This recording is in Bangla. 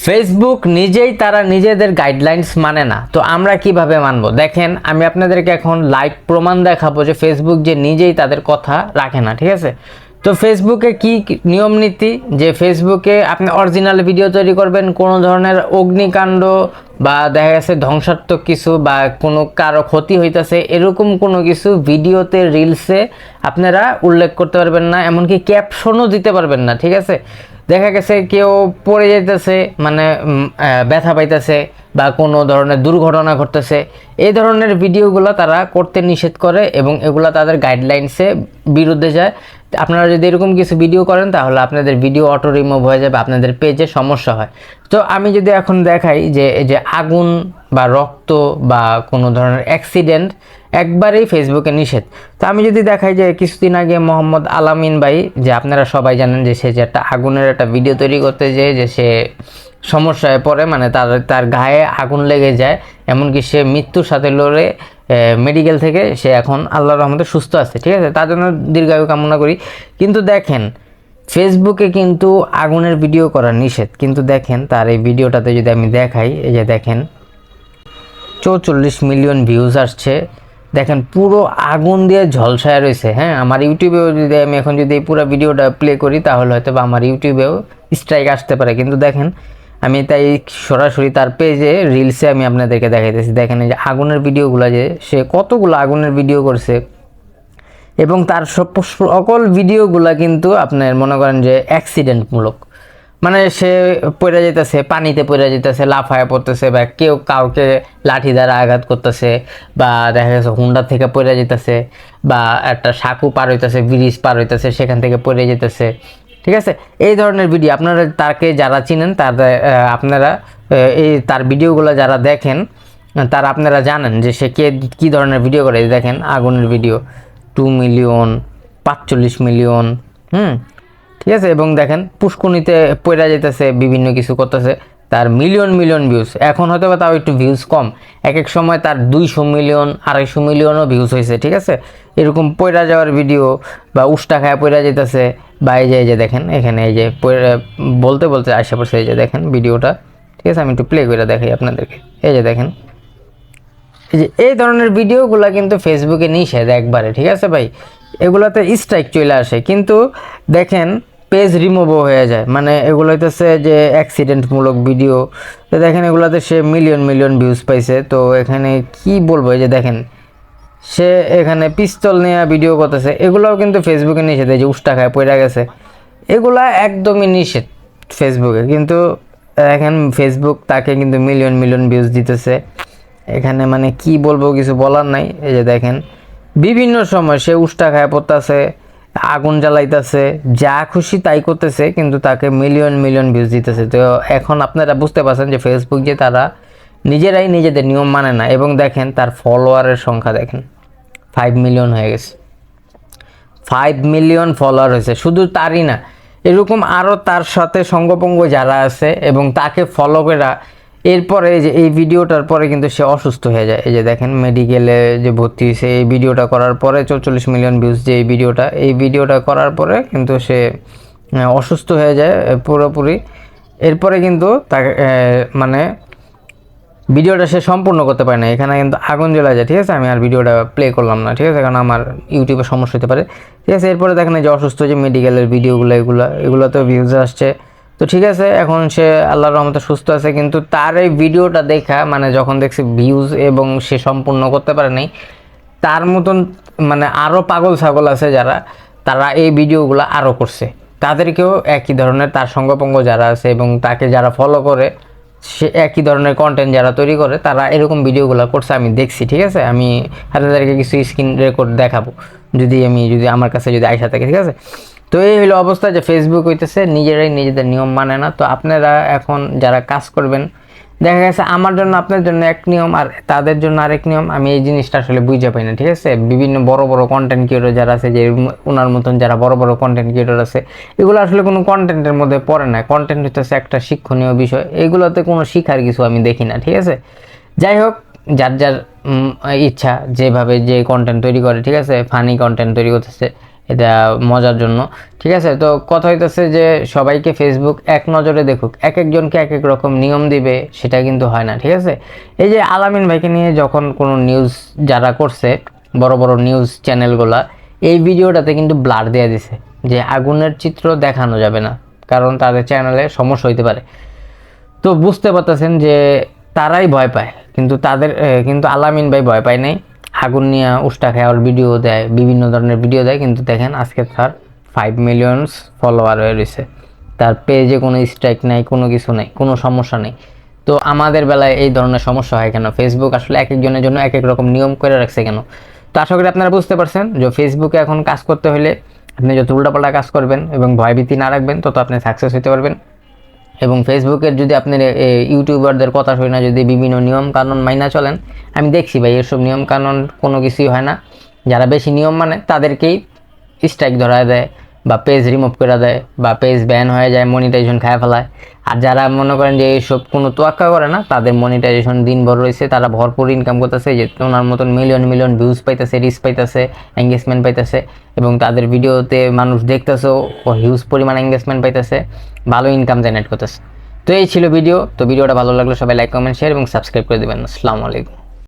ফেসবুক নিজেই তারা নিজেদের গাইডলাইন্স মানে না, তো আমরা কিভাবে মানব? দেখেন, আমি আপনাদেরকে এখন লাইভ প্রমাণ দেখাবো যে ফেসবুক যে নিজেই তাদের কথা রাখে না। ঠিক আছে, তো ফেসবুকে কি নিয়ম নীতি, যে ফেসবুকে আপনি অরিজিনাল ভিডিও তৈরি করবেন, কোনো ধরনের অগ্নিকাণ্ড বা দেখা গেছে ধ্বংসাত্মক কিছু বা কোনো কারো ক্ষতি হইতেছে এরকম কোনো কিছু ভিডিওতে রিলসে আপনারা উল্লেখ করতে পারবেন না, এমনকি ক্যাপশনও দিতে পারবেন না। ঠিক আছে, দেখা গেছে কেউ পড়ে যাইতেছে, মানে ব্যথা পাইতেছে বা কোনো ধরনের দুর্ঘটনা ঘটতেছে, এই ধরনের ভিডিওগুলো তারা করতে নিষেধ করে এবং এগুলো তাদের গাইডলাইন্সে বিরুদ্ধে যায়। আপনারা যদি এরকম কিছু ভিডিও করেন তাহলে আপনাদের ভিডিও অটো রিমুভ হয়ে যাবে, আপনাদের পেজে সমস্যা হয়। তো আমি যদি এখন দেখাই যে এই যে আগুন বা রক্ত বা কোনো ধরনের অ্যাক্সিডেন্ট একবারেই ফেসবুকে নিষেধ। তো আমি যদি দেখাই যে কিছুদিন আগে মোহাম্মদ আলামিন ভাই, যে আপনারা সবাই জানেন যে সে যে একটা আগুনের একটা ভিডিও তৈরি করতে যেয়ে যে সে সমস্যায় পড়ে, মানে তার গায়ে আগুন লেগে যায়, এমনকি সে মৃত্যুর সাথে লড়ে মেডিকেল থেকে সে এখন আল্লাহর রহমতে সুস্থ আছে। ঠিক আছে, তার জন্য দীর্ঘায়ু কামনা করি। কিন্তু দেখেন, ফেসবুকে কিন্তু আগুনের ভিডিও করা নিষেধ, কিন্তু দেখেন তার এই ভিডিওটাতে যদি আমি দেখাই, এই যে দেখেন 44 মিলিয়ন ভিউজ আসছে। দেখেন পুরো আগুন দিয়ে ঝলসায় রয়েছে। হ্যাঁ, আমার ইউটিউবেও যদি আমি এখন যদি এই পুরো ভিডিওটা প্লে করি তাহলে হয়তো বা আমার ইউটিউবেও স্ট্রাইক আসতে পারে, কিন্তু দেখেন আমি তাই সরাসরি তার পেজে রিলসে আমি আপনাদেরকে দেখাইতেছি। দেখেন এই যে আগুনের ভিডিওগুলো, যে সে কতগুলো আগুনের ভিডিও করছে এবং তার সকল ভিডিওগুলা কিন্তু আপনার মনে করেন যে অ্যাক্সিডেন্টমূলক, মানে সে পড়ে যেতেছে, পানিতে পড়ে যেতেছে, লাফায় পড়তেছে, বা কেউ কাউকে লাঠি দ্বারা আঘাত করতেছে, বা দেখা গেছে হুন্ডা থেকে পড়ে যেতেছে, বা একটা সাঁকু পার হইতেছে, ব্রিজ পার হইতেছে, সেখান থেকে পড়ে যেতেছে। ঠিক আছে, এই ধরনের ভিডিও আপনারা তাকে যারা চিনেন তাদের আপনারা এই তার ভিডিওগুলো যারা দেখেন তারা আপনারা জানেন যে সে কী ধরনের ভিডিও করে। দেখেন আগুনের ভিডিও 2 মিলিয়ন, 45 মিলিয়ন, ঠিক আছে, এবং দেখেন পুষ্কুনিতে পড়ে যেতেছে, বিভিন্ন কিছু করতেছে, তার মিলিয়ন মিলিয়ন ভিউজ। এখন হয়তো বা তাও একটু ভিউজ কম, এক এক সময় তার 200 মিলিয়ন 250 মিলিয়নও ভিউজ হয়েছে। ঠিক আছে, এরকম পড়া যাওয়ার ভিডিও বা উষ্টা খায় পড়া যেতেছে, বা এই যে দেখেন এখানে এই যে বলতে বলতে আসা পড়ছে, এই যে দেখেন ভিডিওটা। ঠিক আছে, আমি একটু প্লে করে দেখাই আপনাদেরকে। এই যে দেখেন, এই ধরনের ভিডিওগুলো কিন্তু ফেসবুকে নিষেধ একবারে। ঠিক আছে ভাই, এগুলোতে স্ট্রাইক চলে আসে, কিন্তু দেখেন পেজ রিমুভও হয়ে যায়, মানে এগুলো হইতেছে যে অ্যাক্সিডেন্টমূলক ভিডিও। তো দেখেন এগুলোতে সে মিলিয়ন মিলিয়ন ভিউজ পাইছে। তো এখানে কি বলবো, এই যে দেখেন সে এখানে পিস্তল নিয়ে ভিডিও করতেছে, এগুলোও কিন্তু ফেসবুকে নিষেধ। এই যে উষ্টা খায় পড়ে গেছে, এগুলা একদমই নিষেধ ফেসবুকে, কিন্তু এখন ফেসবুক তাকে কিন্তু মিলিয়ন মিলিয়ন ভিউজ দিতেছে। এখানে মানে কি বলবো, কিছু বলার নাই। এই যে দেখেন বিভিন্ন সময় সে উষ্টা খায় পড়তেছে, আগুন জ্বালাইতেছে, যা খুশি তাই করতেছে, কিন্তু তাকে মিলিয়ন মিলিয়ন ভিউজ দিতেছে। তো এখন আপনারা বুঝতে পারছেন যে ফেসবুক যে তারা নিজেরাই নিজেদের নিয়ম মানে না। এবং দেখেন তার ফলোয়ারের সংখ্যা দেখেন 5 মিলিয়ন হয়ে গেছে, 5 মিলিয়ন ফলোয়ার হয়েছে। শুধু তারই না, এরকম আরও তার সাথে সঙ্গপঙ্গ যারা আছে এবং তাকে ফলো করা, এরপরে যে এই ভিডিওটার পরে কিন্তু সে অসুস্থ হয়ে যায়। এই যে দেখেন মেডিকেলে যে ভর্তি হয়েছে, এই ভিডিওটা করার পরে 44 মিলিয়ন ভিউজ যে এই ভিডিওটা করার পরে কিন্তু সে অসুস্থ হয়ে যায় পুরোপুরি। এরপরে কিন্তু তাকে মানে ভিডিওটা সে সম্পূর্ণ করতে পারে না, এখানে কিন্তু আগুন জ্বলা যায়। ঠিক আছে, আমি আর ভিডিওটা প্লে করলাম না। ঠিক আছে, কারণ আমার ইউটিউবে সমস্যা হতে পারে। ঠিক আছে, এরপরে দেখেন যে অসুস্থ যে মেডিকেলের ভিডিওগুলো, এগুলোতেও ভিউজ আসছে। তো ঠিক আছে, এখন সে আল্লাহর রহমতে সুস্থ আছে, কিন্তু তার এই ভিডিওটা দেখা, মানে যখন দেখছি ভিউজ এবং সে সম্পূর্ণ করতে পারে নাই, তার মতন মানে আরও পাগল ছাগল আছে যারা, তারা এই ভিডিওগুলো আরও করছে, তাদেরকেও একই ধরনের তার সঙ্গপঙ্গ যারা আছে এবং তাকে যারা ফলো করে, সে একই ধরনের কন্টেন্ট যারা তৈরি করে, তারা এরকম ভিডিওগুলো করছে, আমি দেখছি। ঠিক আছে, আমি আপনাদেরকে কিছু স্ক্রিন রেকর্ড দেখাবো যদি আমার কাছে যদি আইসা থাকে। ঠিক আছে, তো এই হলো অবস্থা যে ফেসবুক হইতেছে নিজেরাই নিজেদের নিয়ম মানে না। তো আপনারা এখন যারা কাজ করবেন, দেখা গেছে আমার জন্য আপনার জন্য এক নিয়ম আর তাদের জন্য আরেক নিয়ম, আমি এই জিনিসটা আসলে বুঝতে পাই না। ঠিক আছে, বিভিন্ন বড় বড় কন্টেন্ট ক্রিয়েটর যারা আছে, যে ওনার মতন যারা বড় বড় কন্টেন্ট ক্রিয়েটর আছে, এগুলো আসলে কোনো কন্টেন্টের মধ্যে পড়ে না। কন্টেন্ট হচ্ছে একটা শিক্ষণীয় বিষয়, এগুলোতে কোনো শিখার কিছু আমি দেখি না। ঠিক আছে, যাই হোক, যার যার ইচ্ছা যেভাবে যে কন্টেন্ট তৈরি করে। ঠিক আছে, ফানি কন্টেন্ট তৈরি করতেছে, এটা মজার জন্য, ঠিক আছে। তো কথা হইতেছে যে সবাইকে ফেসবুক এক নজরে দেখুক, এক একজনকে এক এক রকম নিয়ম দিবে, সেটা কিন্তু হয় না, ঠিক আছে। এই যে আলামিন ভাইকে নিয়ে যখন কোনো নিউজ যারা করছে, বড় বড় নিউজ চ্যানেলগুলা, এই ভিডিওটাতে কিন্তু ব্লার দিয়ে দিছে যে আগুনের চিত্র দেখানো যাবে না, কারণ তাদের চ্যানেলে সমস্যা হইতে পারে। তো বুঝতে পারতেছেন যে তারাই ভয় পায়, কিন্তু কিন্তু আলামিন ভাই ভয় পায় নাই। আগুন নিয়ে উষ্টা খাওয়ার ভিডিও দেয়, বিভিন্ন ধরনের ভিডিও দেয়, কিন্তু দেখেন আজকে তার 5 মিলিয়ন ফলোয়ার হয়ে রয়েছে, তার পেজে কোনো স্ট্রাইক নাই, কোনো কিছু নাই, কোনো সমস্যা নেই। তো আমাদের বেলায় এই ধরনের সমস্যা হয় কেন? ফেসবুক আসলে এক একজনের জন্য এক এক রকম নিয়ম করে রাখছে কেন? তো আশা করি আপনারা বুঝতে পারছেন যে ফেসবুকে এখন কাজ করতে হলে আপনি যত উল্টাপাল্টা কাজ করবেন এবং ভয়ভীতি না রাখবেন, তত আপনি সাকসেস হতে পারবেন। এবং ফেসবুকের যদি আপনি ইউটিউবারদের কথা শুনে না, যদি বিভিন্ন নিয়ম কানুন মাইনা চলেন, আমি দেখছি ভাই এসব নিয়ম কানুন কোনো কিছুই হয় না। যারা বেশি নিয়ম মানে তাদেরকেই স্ট্রাইক ধরা দেয়, বা পেজ রিমুভ করে দেয়, বা পেজ ব্যান হয়ে যায়, মনিটাইজেশন খায় ফেলায়। আর যারা মনে করেন যে এইসব কোনো তোয়াক্কা করে না, তাদের মনিটাইজেশন দিনভর রয়েছে, তারা ভরপুর ইনকাম করতেছে, যে ওনার মতন মিলিয়ন মিলিয়ন ভিউজ পাইতেছে, রিচ পাইতেছে, এঙ্গেজমেন্ট পাইতেছে, এবং তাদের ভিডিওতে মানুষ দেখতেছেও, ও হিউজ পরিমাণ এঙ্গেজমেন্ট পাইতেছে, ভালো ইনকাম জেনারেট করতেছে। তো এই ছিল ভিডিও। তো ভিডিওটা ভালো লাগলে সবাই লাইক, কমেন্ট, শেয়ার এবং সাবস্ক্রাইব করে দেবেন। আসসালামু আলাইকুম।